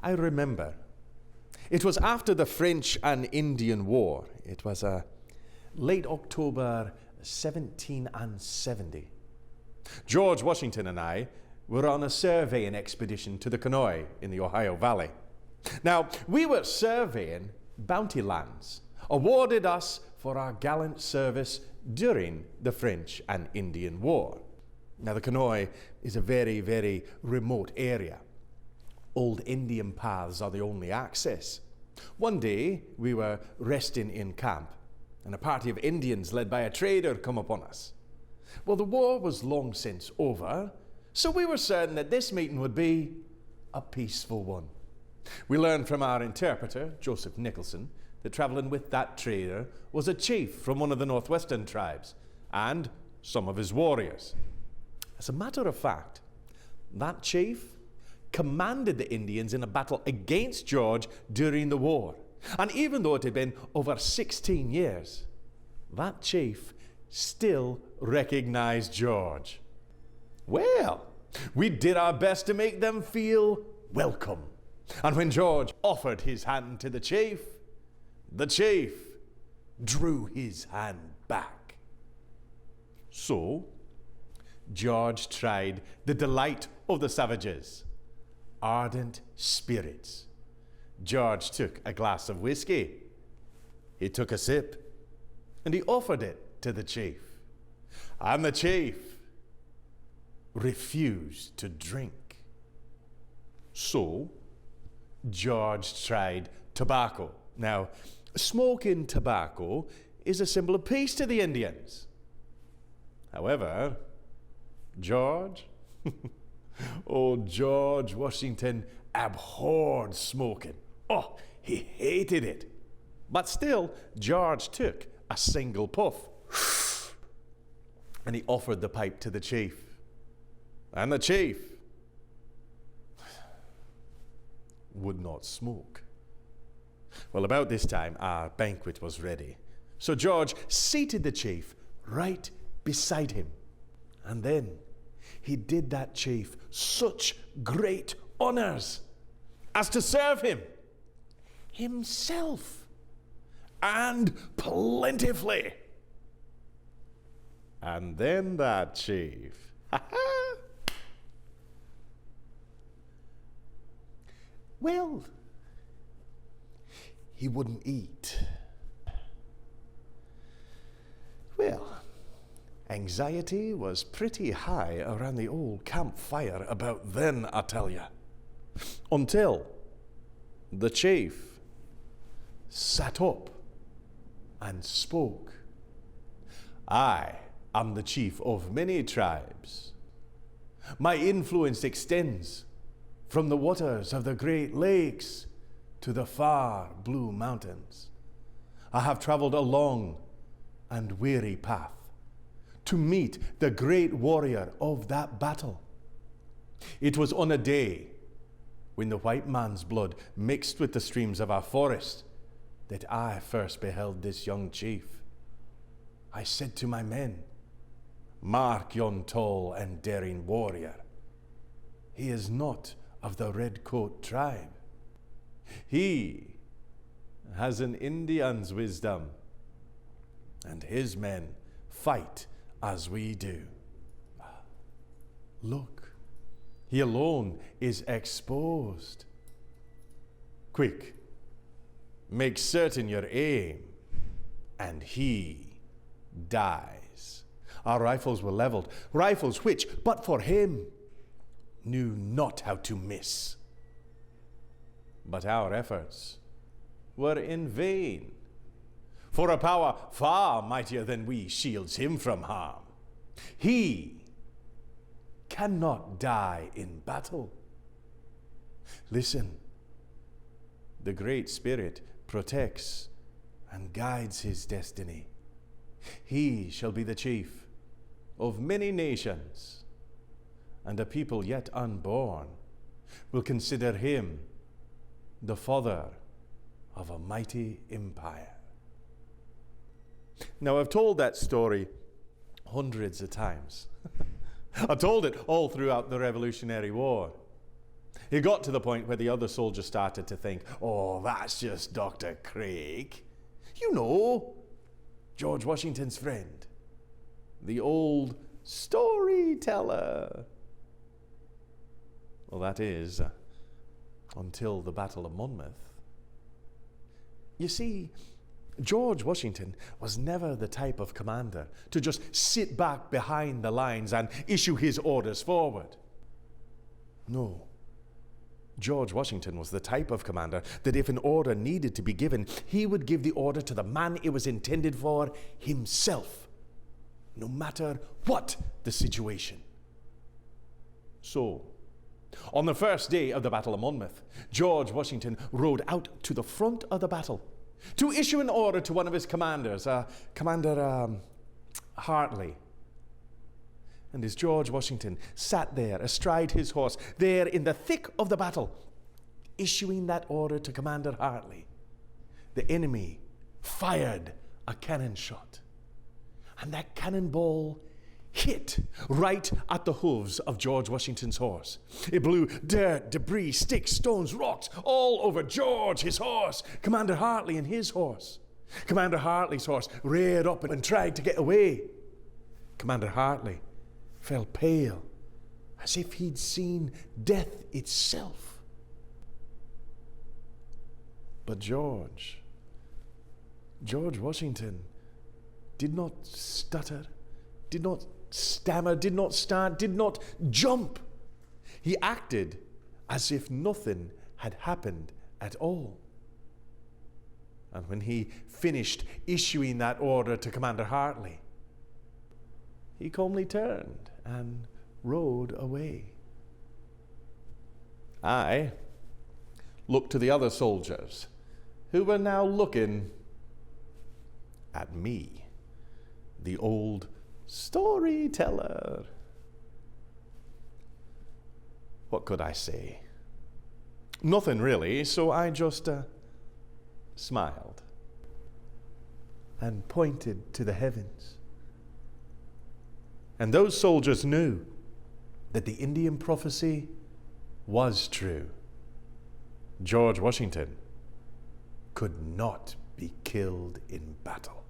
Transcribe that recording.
I remember. It was after the French and Indian War. It was late October 1770. George Washington and I were on a surveying expedition to the Colonial in the Ohio Valley. Now, we were surveying bounty lands awarded us for our gallant service during the French and Indian War. Now, the Colonial is a very, very remote area. Old Indian paths are the only access. One day, we were resting in camp, and a party of Indians led by a trader come upon us. Well, the war was long since over, so we were certain that this meeting would be a peaceful one. We learned from our interpreter, Joseph Nicholson, that traveling with that trader was a chief from one of the northwestern tribes and some of his warriors. As a matter of fact, that chief commanded the Indians in a battle against George during the war. And even though it had been over 16 years, that chief still recognized George. Well, we did our best to make them feel welcome. And when George offered his hand to the chief drew his hand back. So, George tried the delight of the savages, ardent spirits. George took a glass of whiskey. He took a sip, and he offered it to the chief. And the chief refused to drink. So, George tried tobacco. Now, smoking tobacco is a symbol of peace to the Indians. However, George, George Washington abhorred smoking. Oh, he hated it. But still, George took a single puff and he offered the pipe to the chief. And the chief would not smoke. Well, about this time, our banquet was ready. So George seated the chief right beside him. And then he did that chief such great honors as to serve him himself, and plentifully. And then that chief, well, he wouldn't eat. Well, anxiety was pretty high around the old campfire about then, I tell ya. Until the chief sat up and spoke. I am the chief of many tribes. My influence extends from the waters of the Great Lakes to the far blue mountains. I have traveled a long and weary path to meet the great warrior of that battle. It was on a day when the white man's blood mixed with the streams of our forest that I first beheld this young chief. I said to my men, "Mark yon tall and daring warrior. He is not of the Redcoat tribe. He has an Indian's wisdom, and his men fight as we do. Look, he alone is exposed. Quick, make certain your aim, and he dies." Our rifles were leveled, rifles which, but for him, knew not how to miss. But our efforts were in vain, for a power far mightier than we shields him from harm. He cannot die in battle. Listen, the Great Spirit protects and guides his destiny. He shall be the chief of many nations, and a people yet unborn will consider him the father of a mighty empire. Now, I've told that story hundreds of times. I told it all throughout the Revolutionary War. It got to the point where the other soldiers started to think, oh, that's just Dr. Craik. You know, George Washington's friend, the old storyteller. Well, that is, until the Battle of Monmouth. You see, George Washington was never the type of commander to just sit back behind the lines and issue his orders forward. No. George Washington was the type of commander that if an order needed to be given, he would give the order to the man it was intended for himself, no matter what the situation. So, on the first day of the Battle of Monmouth, George Washington rode out to the front of the battle to issue an order to one of his commanders, Commander Hartley. And as George Washington sat there astride his horse, there in the thick of the battle, issuing that order to Commander Hartley, the enemy fired a cannon shot. And that cannonball hit right at the hooves of George Washington's horse. It blew dirt, debris, sticks, stones, rocks all over George, his horse, Commander Hartley and his horse. Commander Hartley's horse reared up and tried to get away. Commander Hartley fell pale, as if he'd seen death itself. But George Washington did not stutter, did not stammer, did not start, did not jump. He acted as if nothing had happened at all. And when he finished issuing that order to Commander Hartley, he calmly turned and rode away. I looked to the other soldiers, who were now looking at me, the old storyteller. What could I say? Nothing really, so I just smiled and pointed to the heavens. And those soldiers knew that the Indian prophecy was true. George Washington could not be killed in battle.